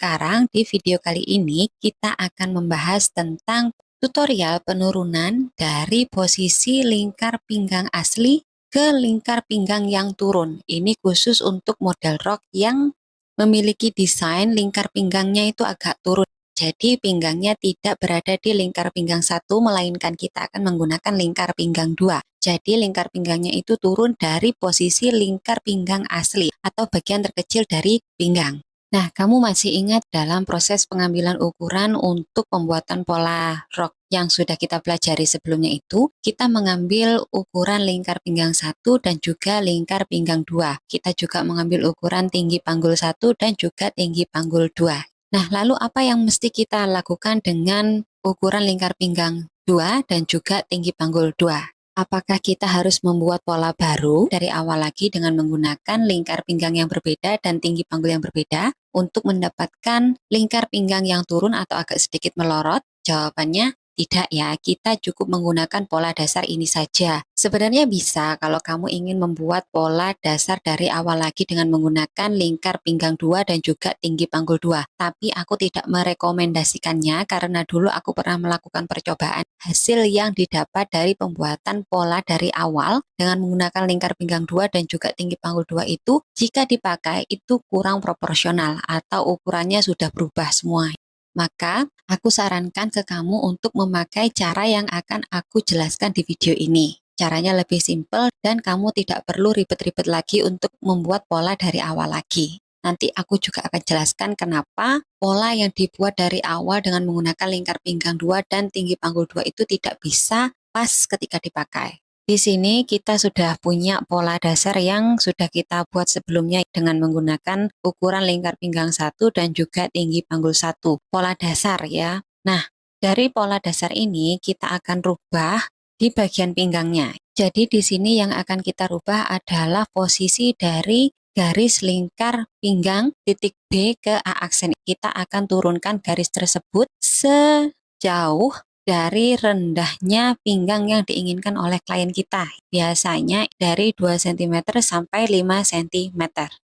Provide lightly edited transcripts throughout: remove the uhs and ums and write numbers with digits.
sekarang di video kali ini kita akan membahas tentang tutorial penurunan dari posisi lingkar pinggang asli ke lingkar pinggang yang turun. Ini khusus untuk model rok yang memiliki desain lingkar pinggangnya itu agak turun. Jadi pinggangnya tidak berada di lingkar pinggang 1, melainkan kita akan menggunakan lingkar pinggang 2. Jadi lingkar pinggangnya itu turun dari posisi lingkar pinggang asli atau bagian terkecil dari pinggang. Nah, kamu masih ingat dalam proses pengambilan ukuran untuk pembuatan pola rok yang sudah kita pelajari sebelumnya itu, kita mengambil ukuran lingkar pinggang 1 dan juga lingkar pinggang 2. Kita juga mengambil ukuran tinggi panggul 1 dan juga tinggi panggul 2. Nah, lalu apa yang mesti kita lakukan dengan ukuran lingkar pinggang 2 dan juga tinggi panggul 2? Apakah kita harus membuat pola baru dari awal lagi dengan menggunakan lingkar pinggang yang berbeda dan tinggi panggul yang berbeda untuk mendapatkan lingkar pinggang yang turun atau agak sedikit melorot? Jawabannya tidak ya, kita cukup menggunakan pola dasar ini saja. Sebenarnya bisa kalau kamu ingin membuat pola dasar dari awal lagi dengan menggunakan lingkar pinggang 2 dan juga tinggi panggul 2. Tapi aku tidak merekomendasikannya karena dulu aku pernah melakukan percobaan. Hasil yang didapat dari pembuatan pola dari awal dengan menggunakan lingkar pinggang 2 dan juga tinggi panggul 2 itu, jika dipakai itu kurang proporsional atau ukurannya sudah berubah semua. Maka, aku sarankan ke kamu untuk memakai cara yang akan aku jelaskan di video ini. Caranya lebih simpel dan kamu tidak perlu ribet-ribet lagi untuk membuat pola dari awal lagi. Nanti aku juga akan jelaskan kenapa pola yang dibuat dari awal dengan menggunakan lingkar pinggang 2 dan tinggi panggul 2 itu tidak bisa pas ketika dipakai. Di sini kita sudah punya pola dasar yang sudah kita buat sebelumnya dengan menggunakan ukuran lingkar pinggang 1 dan juga tinggi panggul 1. Pola dasar ya. Nah, dari pola dasar ini kita akan rubah di bagian pinggangnya. Jadi di sini yang akan kita rubah adalah posisi dari garis lingkar pinggang titik B ke A aksen. Kita akan turunkan garis tersebut sejauh dari rendahnya pinggang yang diinginkan oleh klien kita. Biasanya dari 2 cm sampai 5 cm.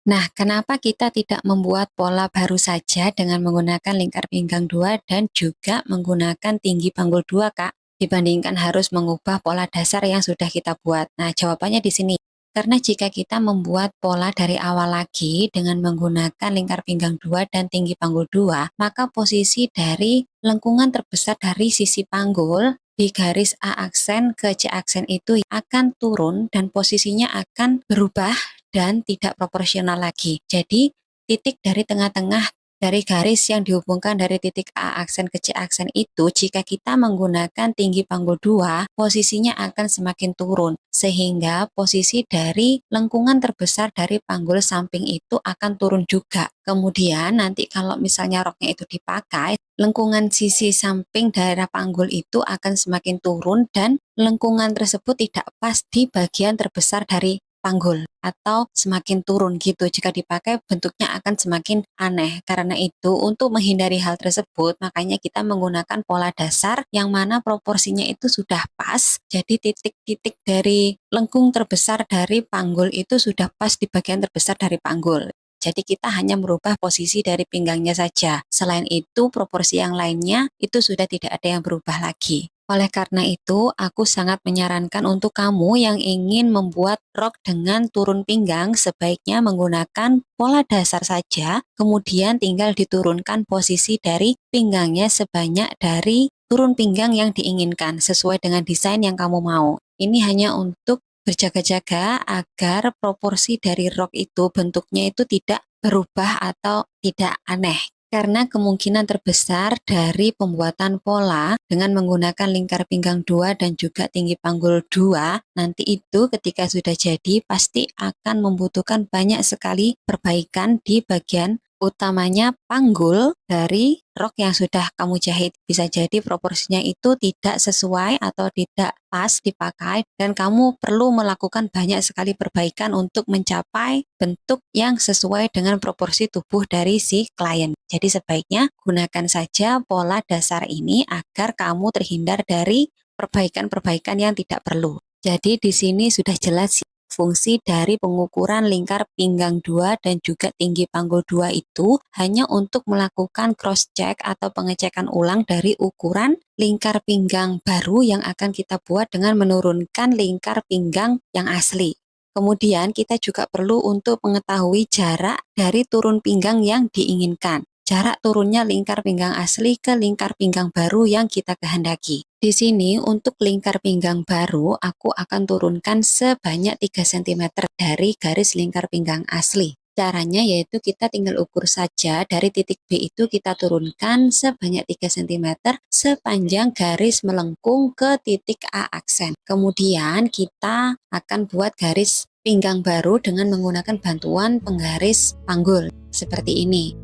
Nah, kenapa kita tidak membuat pola baru saja dengan menggunakan lingkar pinggang 2 dan juga menggunakan tinggi panggul 2, Kak? Dibandingkan harus mengubah pola dasar yang sudah kita buat. Nah, jawabannya di sini. Karena jika kita membuat pola dari awal lagi dengan menggunakan lingkar pinggang 2 dan tinggi panggul 2, maka posisi dari lengkungan terbesar dari sisi panggul di garis A aksen ke C aksen itu akan turun dan posisinya akan berubah dan tidak proporsional lagi. Jadi, titik dari tengah-tengah dari garis yang dihubungkan dari titik A aksen ke C aksen itu, jika kita menggunakan tinggi panggul 2, posisinya akan semakin turun, sehingga posisi dari lengkungan terbesar dari panggul samping itu akan turun juga. Kemudian nanti kalau misalnya roknya itu dipakai, lengkungan sisi samping daerah panggul itu akan semakin turun dan lengkungan tersebut tidak pas di bagian terbesar dari panggul atau semakin turun gitu. Jika dipakai bentuknya akan semakin aneh. Karena itu untuk menghindari hal tersebut makanya kita menggunakan pola dasar yang mana proporsinya itu sudah pas. Jadi titik-titik dari lengkung terbesar dari panggul itu sudah pas di bagian terbesar dari panggul. Jadi kita hanya merubah posisi dari pinggangnya saja. Selain itu proporsi yang lainnya itu sudah tidak ada yang berubah lagi. Oleh karena itu, aku sangat menyarankan untuk kamu yang ingin membuat rok dengan turun pinggang sebaiknya menggunakan pola dasar saja, kemudian tinggal diturunkan posisi dari pinggangnya sebanyak dari turun pinggang yang diinginkan sesuai dengan desain yang kamu mau. Ini hanya untuk berjaga-jaga agar proporsi dari rok itu bentuknya itu tidak berubah atau tidak aneh. Karena kemungkinan terbesar dari pembuatan pola dengan menggunakan lingkar pinggang 2 dan juga tinggi panggul 2, nanti itu ketika sudah jadi pasti akan membutuhkan banyak sekali perbaikan di bagian utamanya panggul dari rok yang sudah kamu jahit. Bisa jadi proporsinya itu tidak sesuai atau tidak pas dipakai dan kamu perlu melakukan banyak sekali perbaikan untuk mencapai bentuk yang sesuai dengan proporsi tubuh dari si klien. Jadi sebaiknya gunakan saja pola dasar ini agar kamu terhindar dari perbaikan-perbaikan yang tidak perlu. Jadi di sini sudah jelas fungsi dari pengukuran lingkar pinggang 2 dan juga tinggi panggul 2 itu hanya untuk melakukan cross check atau pengecekan ulang dari ukuran lingkar pinggang baru yang akan kita buat dengan menurunkan lingkar pinggang yang asli. Kemudian kita juga perlu untuk mengetahui jarak dari turun pinggang yang diinginkan. Jarak turunnya lingkar pinggang asli ke lingkar pinggang baru yang kita kehendaki. Di sini untuk lingkar pinggang baru aku akan turunkan sebanyak 3 cm dari garis lingkar pinggang asli. Caranya yaitu kita tinggal ukur saja dari titik B itu kita turunkan sebanyak 3 cm sepanjang garis melengkung ke titik A aksen. Kemudian kita akan buat garis pinggang baru dengan menggunakan bantuan penggaris panggul seperti ini.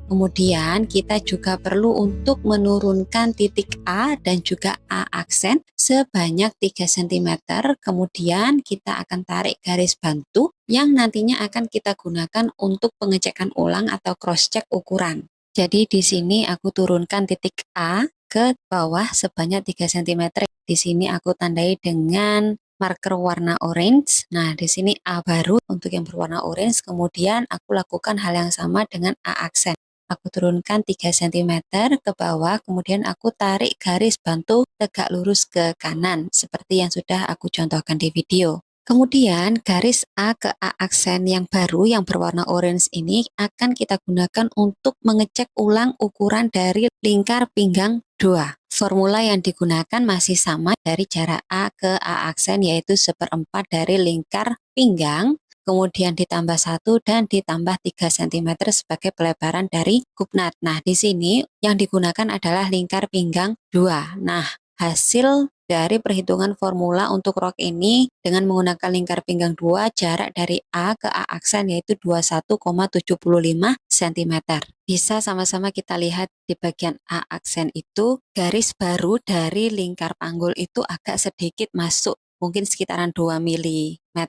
Kemudian kita juga perlu untuk menurunkan titik A dan juga A aksen sebanyak 3 cm. Kemudian kita akan tarik garis bantu yang nantinya akan kita gunakan untuk pengecekan ulang atau cross check ukuran. Jadi di sini aku turunkan titik A ke bawah sebanyak 3 cm. Di sini aku tandai dengan marker warna orange. Nah, di sini A baru untuk yang berwarna orange. Kemudian aku lakukan hal yang sama dengan A aksen. Aku turunkan 3 cm ke bawah, kemudian aku tarik garis bantu tegak lurus ke kanan, seperti yang sudah aku contohkan di video. Kemudian garis A ke A aksen yang baru yang berwarna orange ini akan kita gunakan untuk mengecek ulang ukuran dari lingkar pinggang 2. Formula yang digunakan masih sama dari jarak A ke A aksen yaitu 1/4 dari lingkar pinggang, kemudian ditambah 1 dan ditambah 3 cm sebagai pelebaran dari kupnat. Nah, di sini yang digunakan adalah lingkar pinggang 2. Nah, hasil dari perhitungan formula untuk rok ini dengan menggunakan lingkar pinggang 2, jarak dari A ke A aksen yaitu 21,75 cm. Bisa sama-sama kita lihat di bagian A aksen itu, garis baru dari lingkar panggul itu agak sedikit masuk, mungkin sekitaran 2 mm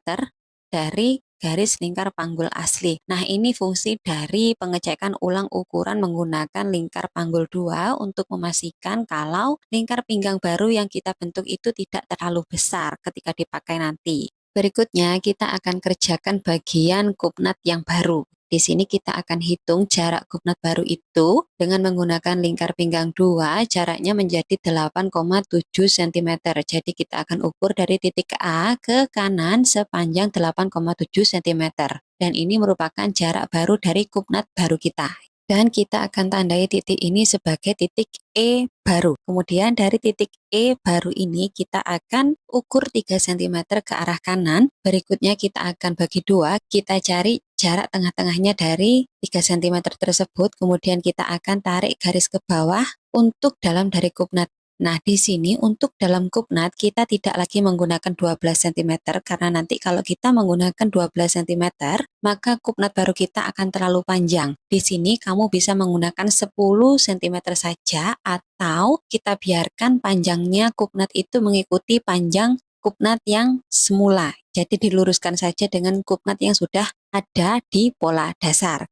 dari garis lingkar panggul asli. Nah, ini fungsi dari pengecekan ulang ukuran menggunakan lingkar panggul 2 untuk memastikan kalau lingkar pinggang baru yang kita bentuk itu tidak terlalu besar ketika dipakai nanti. Berikutnya kita akan kerjakan bagian kupnat yang baru. Di sini kita akan hitung jarak kupnat baru itu dengan menggunakan lingkar pinggang 2, jaraknya menjadi 8,7 cm. Jadi kita akan ukur dari titik A ke kanan sepanjang 8,7 cm. Dan ini merupakan jarak baru dari kupnat baru kita. Dan kita akan tandai titik ini sebagai titik E baru. Kemudian dari titik E baru ini kita akan ukur 3 cm ke arah kanan. Berikutnya kita akan bagi dua, kita cari jarak tengah-tengahnya dari 3 cm tersebut. Kemudian kita akan tarik garis ke bawah untuk dalam dari kupnat. Nah, di sini untuk dalam kupnat kita tidak lagi menggunakan 12 cm karena nanti kalau kita menggunakan 12 cm, maka kupnat baru kita akan terlalu panjang. Di sini kamu bisa menggunakan 10 cm saja atau kita biarkan panjangnya kupnat itu mengikuti panjang kupnat yang semula. Jadi diluruskan saja dengan kupnat yang sudah ada di pola dasar.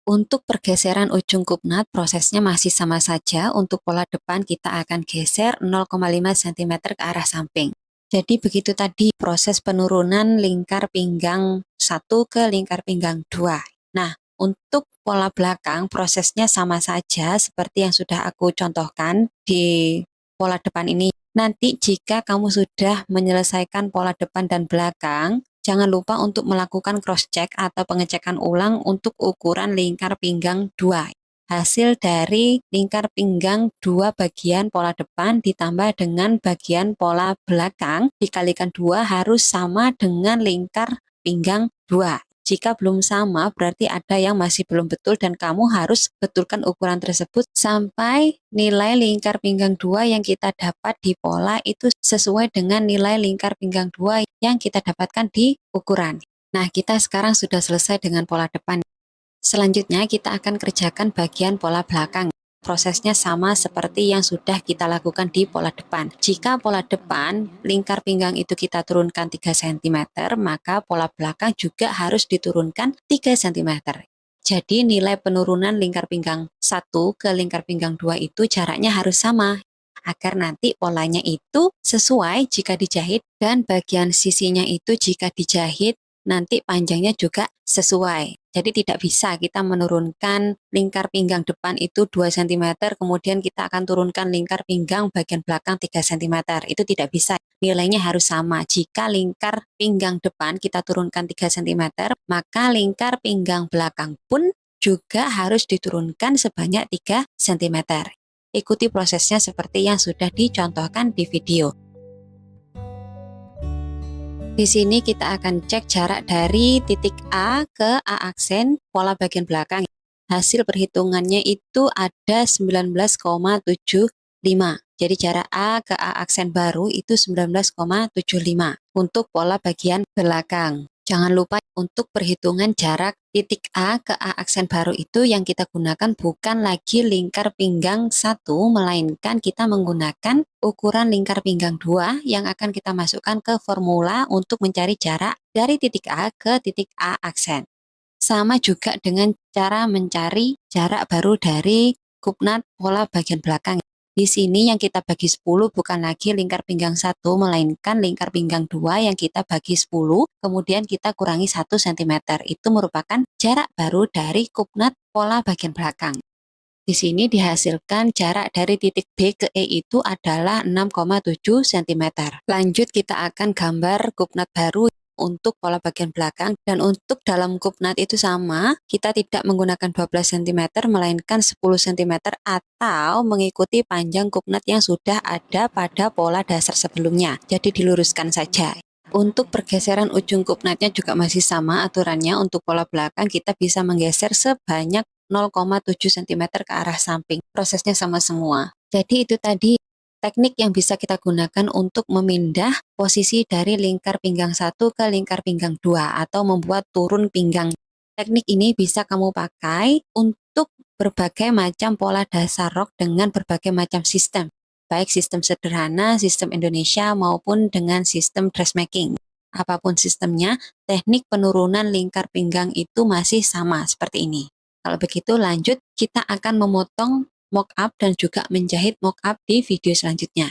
Untuk pergeseran ujung kupnat prosesnya masih sama saja. Untuk pola depan kita akan geser 0,5 cm ke arah samping. Jadi begitu tadi proses penurunan lingkar pinggang 1 ke lingkar pinggang 2. Nah, untuk pola belakang prosesnya sama saja seperti yang sudah aku contohkan di pola depan ini. Nanti jika kamu sudah menyelesaikan pola depan dan belakang, jangan lupa untuk melakukan cross-check atau pengecekan ulang untuk ukuran lingkar pinggang 2. Hasil dari lingkar pinggang 2 bagian pola depan ditambah dengan bagian pola belakang dikalikan 2 harus sama dengan lingkar pinggang 2. Jika belum sama, berarti ada yang masih belum betul dan kamu harus betulkan ukuran tersebut sampai nilai lingkar pinggang 2 yang kita dapat di pola itu sesuai dengan nilai lingkar pinggang 2 yang kita dapatkan di ukuran. Nah, kita sekarang sudah selesai dengan pola depan. Selanjutnya kita akan kerjakan bagian pola belakang. Prosesnya sama seperti yang sudah kita lakukan di pola depan. Jika pola depan lingkar pinggang itu kita turunkan 3 cm, maka pola belakang juga harus diturunkan 3 cm. Jadi nilai penurunan lingkar pinggang 1 ke lingkar pinggang 2 itu jaraknya harus sama, agar nanti polanya itu sesuai jika dijahit dan bagian sisinya itu jika dijahit nanti panjangnya juga sesuai. Jadi tidak bisa kita menurunkan lingkar pinggang depan itu 2 cm, kemudian kita akan turunkan lingkar pinggang bagian belakang 3 cm. Itu tidak bisa. Nilainya harus sama. Jika lingkar pinggang depan kita turunkan 3 cm, maka lingkar pinggang belakang pun juga harus diturunkan sebanyak 3 cm. Ikuti prosesnya seperti yang sudah dicontohkan di video. Di sini kita akan cek jarak dari titik A ke A aksen pola bagian belakang. Hasil perhitungannya itu ada 19,75. Jadi jarak A ke A aksen baru itu 19,75 untuk pola bagian belakang. Jangan lupa untuk perhitungan jarak titik A ke A aksen baru itu yang kita gunakan bukan lagi lingkar pinggang 1, melainkan kita menggunakan ukuran lingkar pinggang 2 yang akan kita masukkan ke formula untuk mencari jarak dari titik A ke titik A aksen. Sama juga dengan cara mencari jarak baru dari kupnat pola bagian belakang. Di sini yang kita bagi 10 bukan lagi lingkar pinggang 1, melainkan lingkar pinggang 2 yang kita bagi 10, kemudian kita kurangi 1 cm. Itu merupakan jarak baru dari kupnat pola bagian belakang. Di sini dihasilkan jarak dari titik B ke E itu adalah 6,7 cm. Lanjut kita akan gambar kupnat baru untuk pola bagian belakang, dan untuk dalam kupnat itu sama, kita tidak menggunakan 12 cm melainkan 10 cm atau mengikuti panjang kupnat yang sudah ada pada pola dasar sebelumnya. Jadi diluruskan saja. Untuk pergeseran ujung kupnatnya juga masih sama aturannya. Untuk pola belakang kita bisa menggeser sebanyak 0,7 cm ke arah samping. Prosesnya sama semua. Jadi itu tadi teknik yang bisa kita gunakan untuk memindah posisi dari lingkar pinggang 1 ke lingkar pinggang 2 atau membuat turun pinggang. Teknik ini bisa kamu pakai untuk berbagai macam pola dasar rok dengan berbagai macam sistem, baik sistem sederhana, sistem Indonesia, maupun dengan sistem dressmaking. Apapun sistemnya, teknik penurunan lingkar pinggang itu masih sama seperti ini. Kalau begitu lanjut, kita akan memotong mock up dan juga menjahit mock up di video selanjutnya.